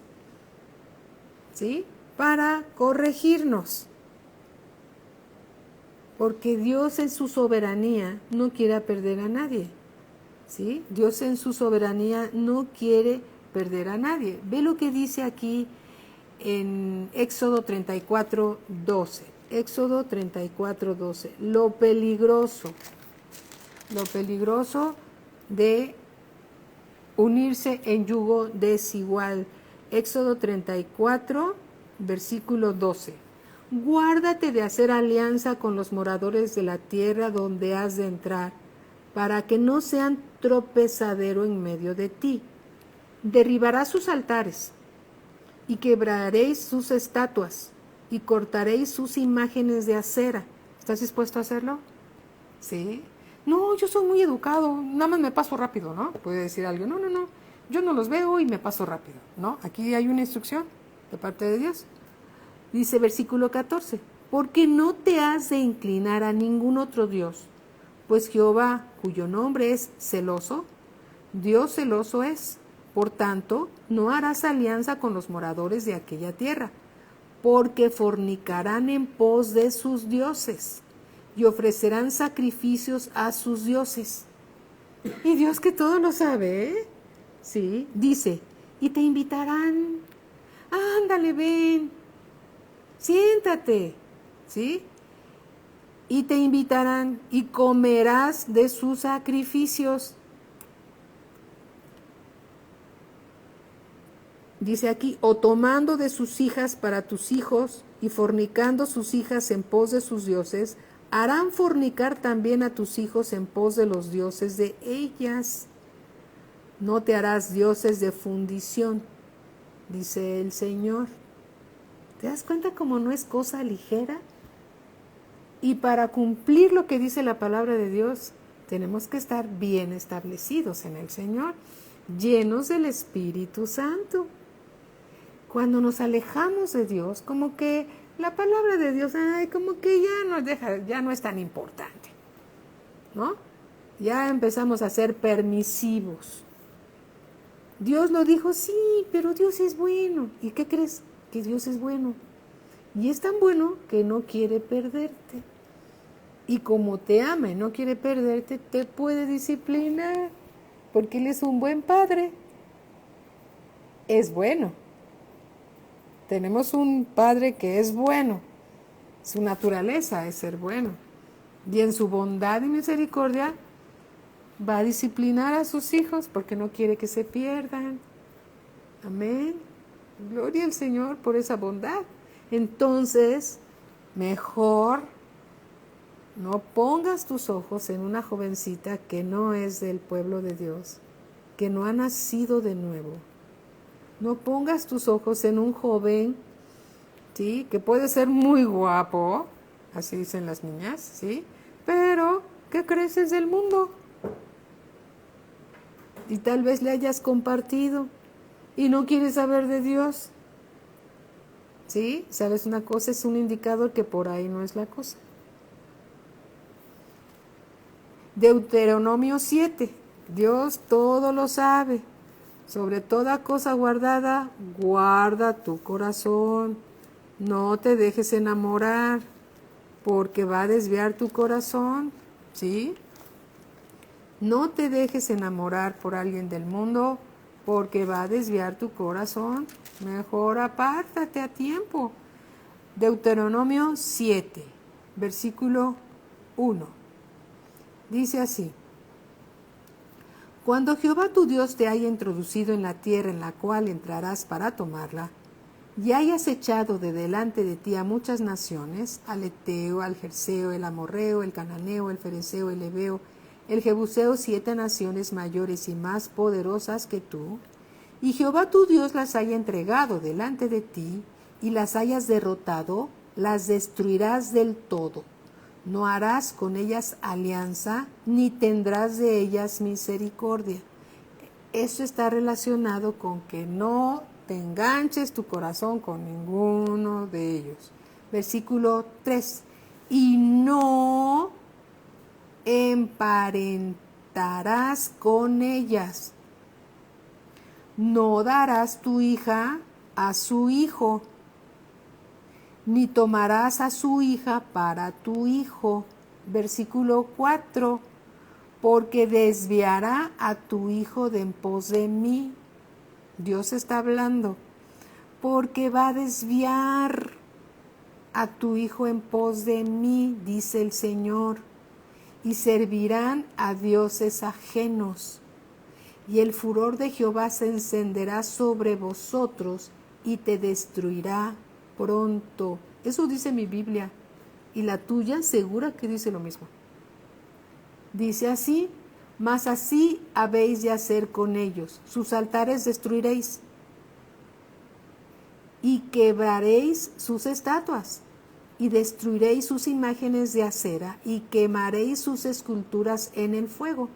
¿sí?, para corregirnos. Porque Dios en su soberanía no quiere perder a nadie. ¿Sí? Dios en su soberanía no quiere perder a nadie. Ve lo que dice aquí en Éxodo 34, 12. Éxodo 34, 12. Lo peligroso de unirse en yugo desigual. Éxodo 34, versículo 12. Guárdate de hacer alianza con los moradores de la tierra donde has de entrar, para que no sean tropezadero en medio de ti. Derribarás sus altares, y quebraréis sus estatuas, y cortaréis sus imágenes de acera. ¿Estás dispuesto a hacerlo? Sí. No, yo soy muy educado, nada más me paso rápido, ¿no? Puede decir alguien: no, yo no los veo y me paso rápido, ¿no? Aquí hay una instrucción de parte de Dios. Dice versículo 14, porque no te has de inclinar a ningún otro Dios, pues Jehová, cuyo nombre es celoso, Dios celoso es. Por tanto, no harás alianza con los moradores de aquella tierra, porque fornicarán en pos de sus dioses y ofrecerán sacrificios a sus dioses. Y Dios, que todo lo sabe, ¿eh? Sí, dice, y te invitarán: ándale, ven, siéntate, ¿sí? Y te invitarán y comerás de sus sacrificios. Dice aquí: o tomando de sus hijas para tus hijos y fornicando sus hijas en pos de sus dioses, harán fornicar también a tus hijos en pos de los dioses de ellas. No te harás dioses de fundición, dice el Señor. ¿Te das cuenta cómo no es cosa ligera? Y para cumplir lo que dice la palabra de Dios, tenemos que estar bien establecidos en el Señor, llenos del Espíritu Santo. Cuando nos alejamos de Dios, como que la palabra de Dios, como que ya no es tan importante, ¿no? Ya empezamos a ser permisivos, Dios lo dijo, sí, pero Dios es bueno. ¿Y qué crees? Que Dios es bueno. Y es tan bueno que no quiere perderte. Y como te ama y no quiere perderte, te puede disciplinar, porque Él es un buen padre. Es bueno. Tenemos un padre que es bueno. Su naturaleza es ser bueno. Y en su bondad y misericordia va a disciplinar a sus hijos porque no quiere que se pierdan. Amén. Gloria al Señor por esa bondad. Entonces, mejor no pongas tus ojos en una jovencita que no es del pueblo de Dios, que no ha nacido de nuevo. No pongas tus ojos en un joven, ¿sí?, que puede ser muy guapo, así dicen las niñas, ¿sí?, pero que creces del mundo. Y tal vez le hayas compartido y no quieres saber de Dios. ¿Sí? ¿Sabes una cosa? Es un indicador que por ahí no es la cosa. Deuteronomio 7. Dios todo lo sabe. Sobre toda cosa guardada, guarda tu corazón. No te dejes enamorar, porque va a desviar tu corazón. ¿Sí? No te dejes enamorar por alguien del mundo, porque va a desviar tu corazón. Mejor apártate a tiempo. Deuteronomio 7, versículo 1. Dice así: Cuando Jehová tu Dios te haya introducido en la tierra en la cual entrarás para tomarla, y hayas echado de delante de ti a muchas naciones, al Eteo, al Jerseo, el Amorreo, el Cananeo, el Fereceo, el Heveo, el Jebuseo, 7 naciones mayores y más poderosas que tú, y Jehová tu Dios las haya entregado delante de ti, y las hayas derrotado, las destruirás del todo. No harás con ellas alianza, ni tendrás de ellas misericordia. Eso está relacionado con que no te enganches tu corazón con ninguno de ellos. Versículo 3. Y no emparentarás con ellas. No darás tu hija a su hijo, ni tomarás a su hija para tu hijo. Versículo 4. Porque desviará a tu hijo de en pos de mí. Dios está hablando. Porque va a desviar a tu hijo en pos de mí, dice el Señor. Y servirán a dioses ajenos. Y el furor de Jehová se encenderá sobre vosotros y te destruirá pronto. Eso dice mi Biblia. Y la tuya segura que dice lo mismo. Dice así: mas así habéis de hacer con ellos. Sus altares destruiréis y quebraréis sus estatuas y destruiréis sus imágenes de acera y quemaréis sus esculturas en el fuego.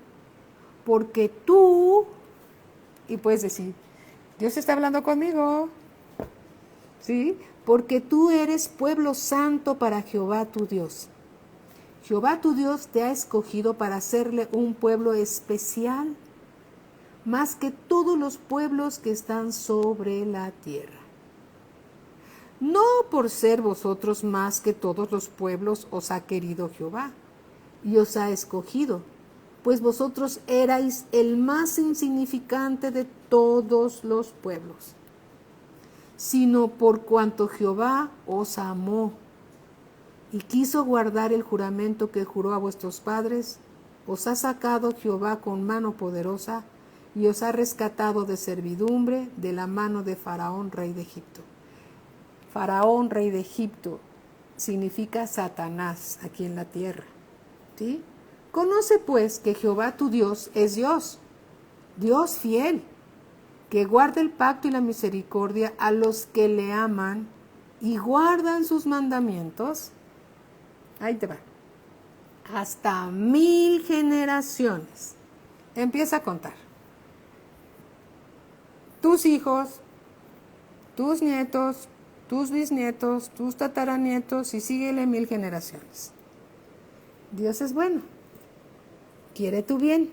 Porque tú, y puedes decir, Dios está hablando conmigo, ¿sí? Porque tú eres pueblo santo para Jehová tu Dios. Jehová tu Dios te ha escogido para hacerle un pueblo especial, más que todos los pueblos que están sobre la tierra. No por ser vosotros más que todos los pueblos os ha querido Jehová y os ha escogido, pues vosotros erais el más insignificante de todos los pueblos, sino por cuanto Jehová os amó y quiso guardar el juramento que juró a vuestros padres, os ha sacado Jehová con mano poderosa y os ha rescatado de servidumbre de la mano de Faraón, rey de Egipto. Faraón, rey de Egipto, significa Satanás aquí en la tierra, ¿sí? Conoce pues que Jehová tu Dios es Dios, Dios fiel, que guarda el pacto y la misericordia a los que le aman y guardan sus mandamientos. Ahí te va. Hasta 1000 generaciones. Empieza a contar. Tus hijos, tus nietos, tus bisnietos, tus tataranietos y síguele 1000 generaciones. Dios es bueno. Quiere tu bien.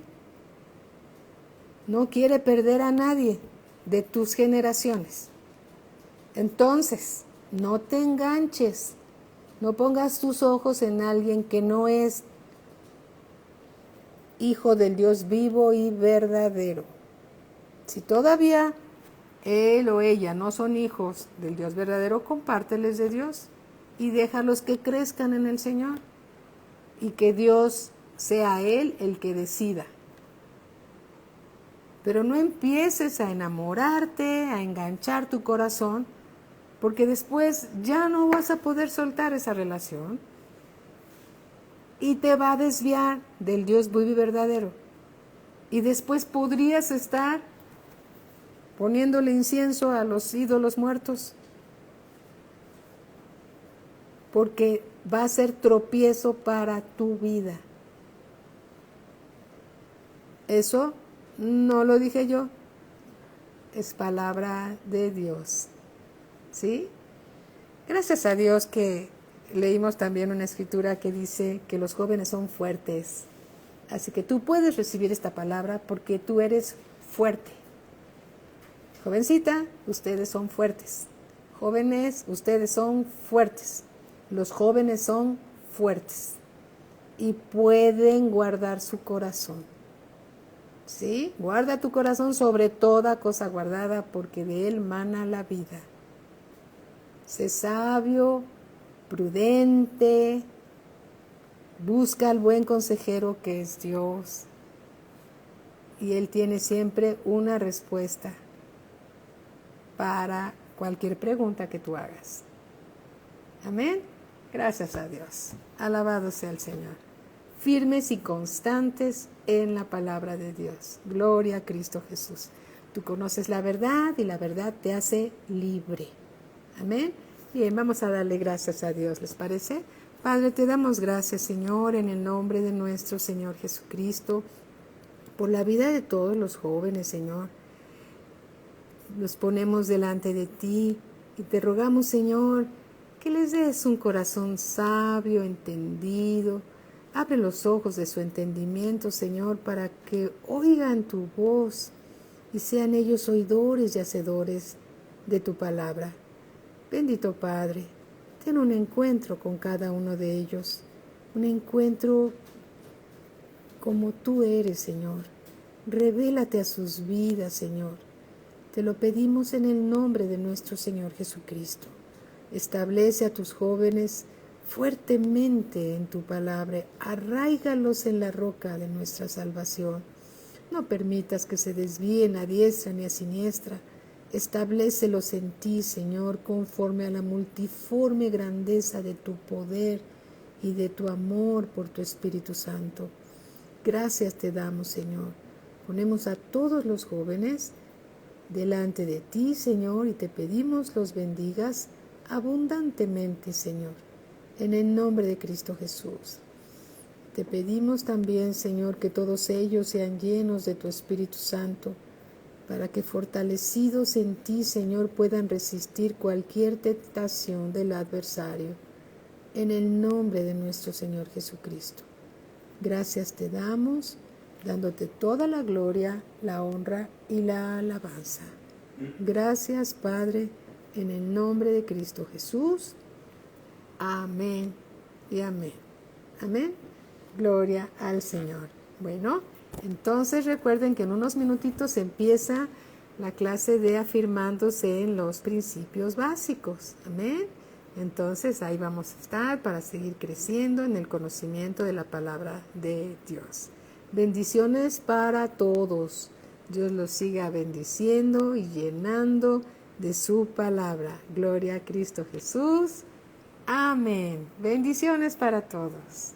no quiere perder a nadie de tus generaciones. Entonces, no te enganches, no pongas tus ojos en alguien que no es hijo del Dios vivo y verdadero. Si todavía él o ella no son hijos del Dios verdadero, compárteles de Dios y déjalos que crezcan en el Señor y que Dios sea Él el que decida. Pero no empieces a enamorarte, a enganchar tu corazón, porque después ya no vas a poder soltar esa relación y te va a desviar del Dios vivo y verdadero. Y después podrías estar poniéndole incienso a los ídolos muertos, porque va a ser tropiezo para tu vida. Eso no lo dije yo, es palabra de Dios. ¿Sí? Gracias a Dios que leímos también una escritura que dice que los jóvenes son fuertes. Así que tú puedes recibir esta palabra porque tú eres fuerte. Jovencita, ustedes son fuertes. Jóvenes, ustedes son fuertes. Los jóvenes son fuertes y pueden guardar su corazón. ¿Sí? Guarda tu corazón sobre toda cosa guardada, porque de él mana la vida. Sé sabio, prudente, busca al buen consejero que es Dios. Y él tiene siempre una respuesta para cualquier pregunta que tú hagas. Amén. Gracias a Dios. Alabado sea el Señor. Firmes y constantes en la palabra de Dios. Gloria a Cristo Jesús. Tú conoces la verdad y la verdad te hace libre. Amén. Bien, vamos a darle gracias a Dios, ¿les parece? Padre, te damos gracias, Señor, en el nombre de nuestro Señor Jesucristo, por la vida de todos los jóvenes, Señor. Los ponemos delante de ti y te rogamos, Señor, que les des un corazón sabio, entendido. Abre los ojos de su entendimiento, Señor, para que oigan tu voz y sean ellos oidores y hacedores de tu palabra. Bendito Padre, ten un encuentro con cada uno de ellos, un encuentro como tú eres, Señor. Revélate a sus vidas, Señor. Te lo pedimos en el nombre de nuestro Señor Jesucristo. Establece a tus jóvenes fuertemente en tu palabra, arráigalos en la roca de nuestra salvación. No permitas que se desvíen a diestra ni a siniestra. Establécelos en ti, Señor, conforme a la multiforme grandeza de tu poder y de tu amor por tu Espíritu Santo. Gracias te damos, Señor. Ponemos a todos los jóvenes delante de ti, Señor, y te pedimos los bendigas abundantemente, Señor, en el nombre de Cristo Jesús. Te pedimos también, Señor, que todos ellos sean llenos de tu Espíritu Santo, para que fortalecidos en ti, Señor, puedan resistir cualquier tentación del adversario, en el nombre de nuestro Señor Jesucristo. Gracias te damos, dándote toda la gloria, la honra y la alabanza. Gracias, Padre, en el nombre de Cristo Jesús. Amén y amén. Amén. Gloria al Señor. Bueno, entonces recuerden que en unos minutitos empieza la clase de afirmándose en los principios básicos. Amén. Entonces ahí vamos a estar para seguir creciendo en el conocimiento de la palabra de Dios. Bendiciones para todos. Dios los siga bendiciendo y llenando de su palabra. Gloria a Cristo Jesús. Amén. Bendiciones para todos.